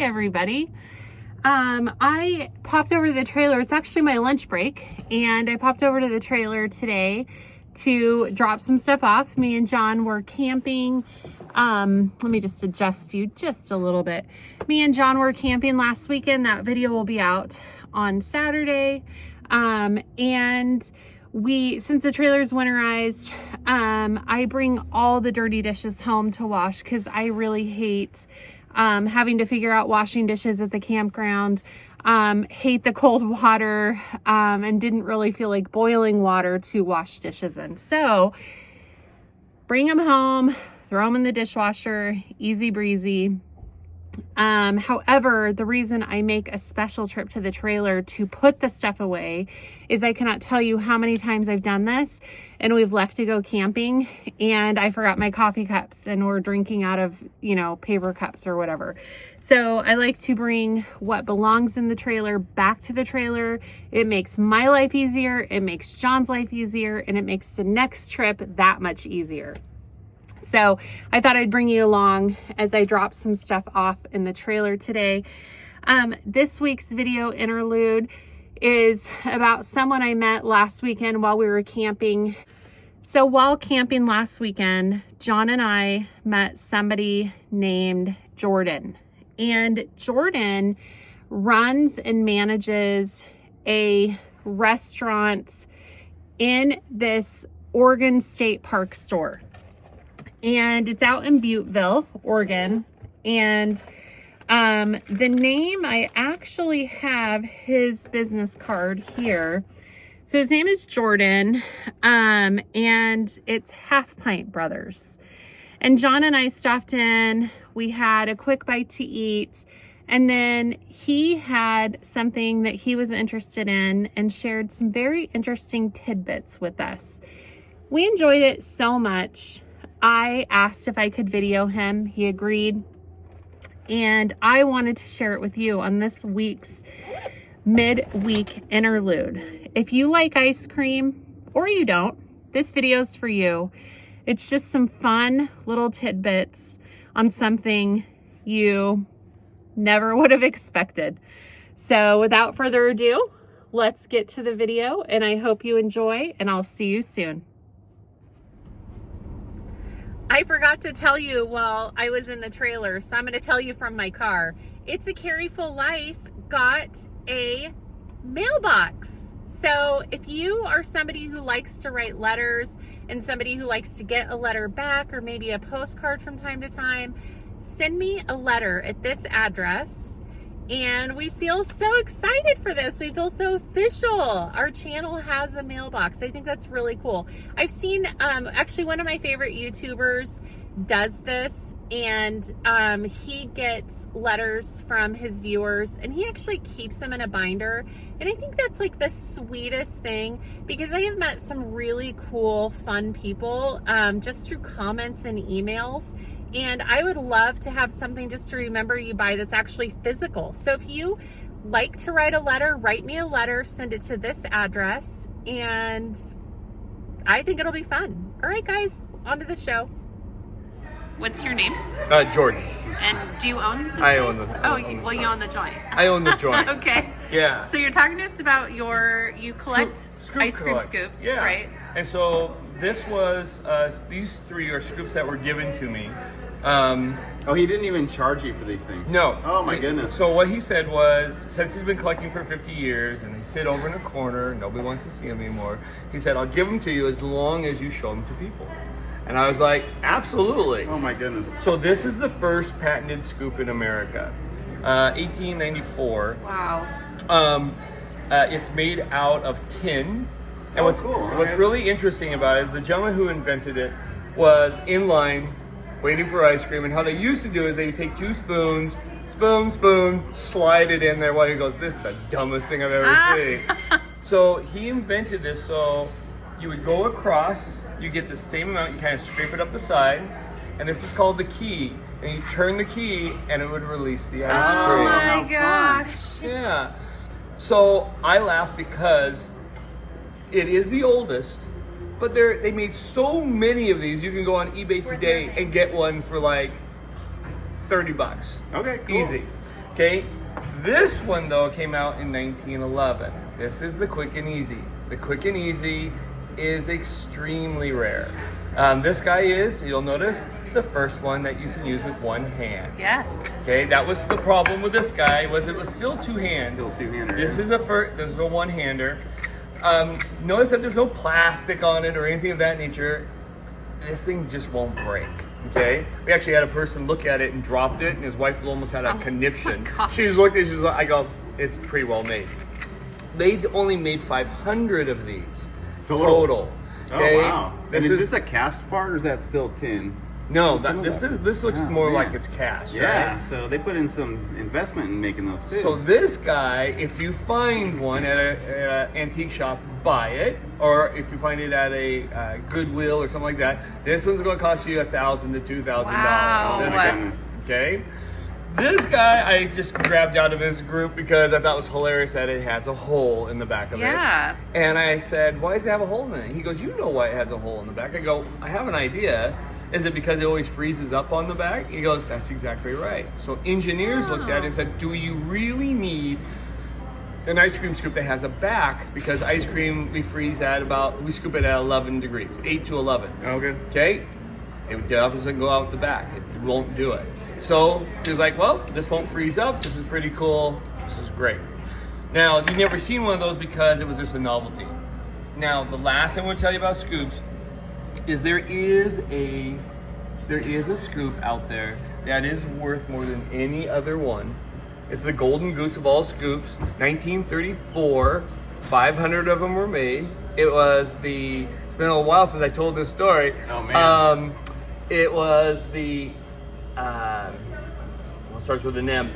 everybody. I popped over to the trailer. It's actually my lunch break, and I popped over to the trailer today to drop some stuff off. Me and John were camping. Let me just adjust you just a little bit. Me and John were camping last weekend. That video will be out on Saturday. And since the trailer is winterized, I bring all the dirty dishes home to wash because I really hate having to figure out washing dishes at the campground. Hate the cold water, and didn't really feel like boiling water to wash dishes in. So bring them home, throw them in the dishwasher, easy breezy. However, the reason I make a special trip to the trailer to put the stuff away is I cannot tell you how many times I've done this and we've left to go camping and I forgot my coffee cups and we're drinking out of, paper cups or whatever. So I like to bring what belongs in the trailer back to the trailer. It makes my life easier, it makes John's life easier, and it makes the next trip that much easier. So I thought I'd bring you along as I drop some stuff off in the trailer today. This week's video interlude is about someone I met last weekend while we were camping. So while camping last weekend, John and I met somebody named Jordan. And Jordan runs and manages a restaurant in this Oregon State Park store. And it's out in Butteville, Oregon. And the name, I actually have his business card here. So his name is Jordan, and it's Half Pint Brothers. And John and I stopped in, we had a quick bite to eat, and then he had something that he was interested in and shared some very interesting tidbits with us. We enjoyed it so much. I asked if I could video him. He agreed. And I wanted to share it with you on this week's midweek interlude. If you like ice cream or you don't, this video's for you. It's just some fun little tidbits on something you never would have expected. So without further ado, let's get to the video, and I hope you enjoy, and I'll see you soon. I forgot to tell you while I was in the trailer, so I'm going to tell you from my car. It's a Carryful Life got a mailbox. So if you are somebody who likes to write letters and somebody who likes to get a letter back or maybe a postcard from time to time, send me a letter at this address. And we feel so excited for this. We feel so official. Our channel has a mailbox. I think that's really cool. I've seen, actually one of my favorite YouTubers does this, and he gets letters from his viewers and he actually keeps them in a binder. And I think that's like the sweetest thing, because I have met some really cool, fun people just through comments and emails. And I would love to have something just to remember you by that's actually physical. So if you like to write a letter, write me a letter, send it to this address, and I think it'll be fun. All right, guys, on to the show. What's your name? Jordan. And do you own this place? I own the well, you own the joint. I own the joint. Okay. Yeah. So you're talking to us about you collect ice cream scoops, yeah. Right? And so this was, these three are scoops that were given to me. Oh, he didn't even charge you for these things? No. Oh my goodness. So what he said was, since he's been collecting for 50 years and they sit over in a corner, nobody wants to see them anymore, he said, I'll give them to you as long as you show them to people. And I was like, absolutely. Oh my goodness. So this is the first patented scoop in America, 1894. Wow. It's made out of tin. And what's really interesting about it is the gentleman who invented it was in line waiting for ice cream, and how they used to do is they would take 2 spoons, spoon, slide it in there while he goes, this is the dumbest thing I've ever seen. So he invented this, so you would go across, you get the same amount, you kind of scrape it up the side, and this is called the key. And you turn the key and it would release the ice cream. Oh my gosh. Yeah. So I laugh because it is the oldest, but they made so many of these. You can go on eBay today and get one for like $30. Okay, cool. Easy. Okay, this one though came out in 1911. This is the Quick and Easy. The Quick and Easy is extremely rare. This guy is, you'll notice, the first one that you can use with one hand. Yes. Okay, that was the problem with this guy, was it was still two hands. Still two-hander. This is this is a one-hander. Notice that there's no plastic on it or anything of that nature. This thing just won't break. Okay, we actually had a person look at it and dropped it, and his wife almost had a conniption. my gosh. She looked at it, she was like, I go, it's pretty well made. They only made 500 of these total. Okay? Oh wow! This is this a cast part or is that still tin? no, Some of this looks more man. like it's cast. Yeah, Right? so they put in some investment in making those too. So this guy, if you find one at an antique shop, buy it. Or if you find it at a Goodwill or something like that, this one's going to cost you $1,000 to $2,000. Wow. This Oh, guy, goodness. okay. This guy I just grabbed out of his group because I thought it was hilarious that it has a hole in the back of Yeah. it. And I said, why does it have a hole in it? He goes, you know why it has a hole in the back. I go, I have an idea. Is it because it always freezes up on the back? He goes, that's exactly right. So engineers looked at it and said, do you really need an ice cream scoop that has a back? Because ice cream, we scoop it at 11 degrees, 8 to 11. Okay. Okay? It doesn't go out the back. It won't do it. So he was like, well, this won't freeze up. This is pretty cool. This is great. Now, you've never seen one of those because it was just a novelty. Now, the last thing I want to tell you about scoops is there is a scoop out there that is worth more than any other one. It's the golden goose of all scoops. 1934, 500 of them were made. It's been a while since I told this story. Oh, man. It was the, it starts with an M.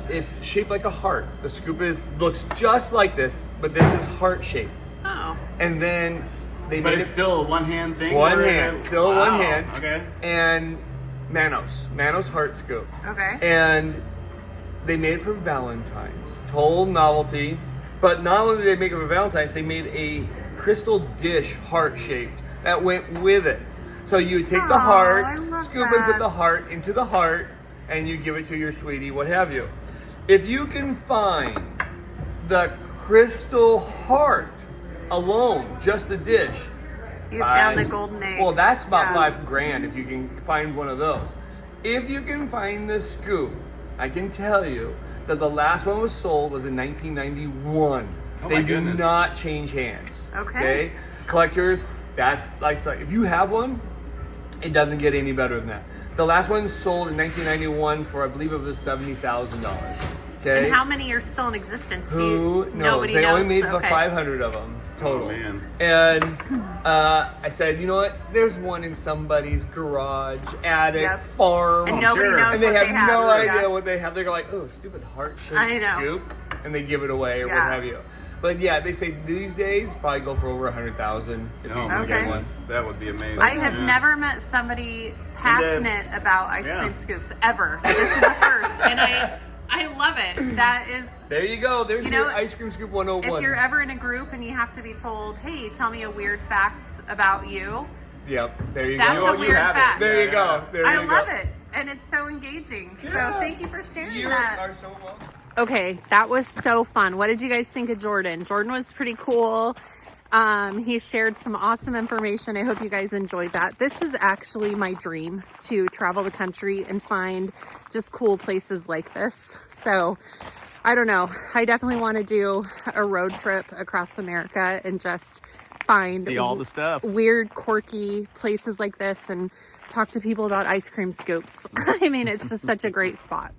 It's shaped like a heart. The scoop looks just like this, but this is heart shaped. Oh. And then they But made it's it still a one-hand thing? one or- hand, still Wow. one hand. Okay. And Manos heart scoop. Okay. And they made it for Valentine's. Total novelty. But not only did they make it for Valentine's, they made a crystal dish heart shaped that went with it. So you would take the Aw, I heart, love scoop and put the that. heart into the heart, and you give it to your sweetie, what have you. If you can find the crystal heart alone, just the dish, You found the golden egg. well, that's about Yeah. $5,000 if you can find one of those. If you can find this scoop, I can tell you that the last one was sold was in 1991. Oh, they my do goodness. not change hands. Okay. Collectors, that's like if you have one, it doesn't get any better than that. The last one sold in 1991 for, I believe it was $70,000. Okay. And how many are still in existence? Who knows? Nobody They knows. only made Okay. 500 of them total. Oh, man. And I said, you know what? There's one in somebody's garage, attic, Yep. farm. And nobody knows and they what have they have. no Yeah. idea what they have. They're like, oh, stupid heart-shaped I know. scoop, and they give it away or what Yeah. have you. But yeah, they say these days probably go for over 100,000 if Oh, you my can get one. goodness. That would be amazing. I have Yeah. never met somebody passionate about ice yeah. cream scoops ever. This is the first, and I love it. That is, There you go. There's You your know, ice cream scoop 101. if you're ever in a group and you have to be told, "Hey, tell me a weird fact about you," Yep. There you That's go. a You weird have it. fact. There you go. There I you love go. it, and it's so engaging. Yeah. So thank you for sharing You that. are so welcome. Okay, that was so fun. What did you guys think of Jordan? Jordan was pretty cool. He shared some awesome information. I hope you guys enjoyed that. This is actually my dream, to travel the country and find just cool places like this. So I don't know. I definitely want to do a road trip across America and just find See all the stuff. weird, quirky places like this and talk to people about ice cream scoops. I mean, it's just such a great spot.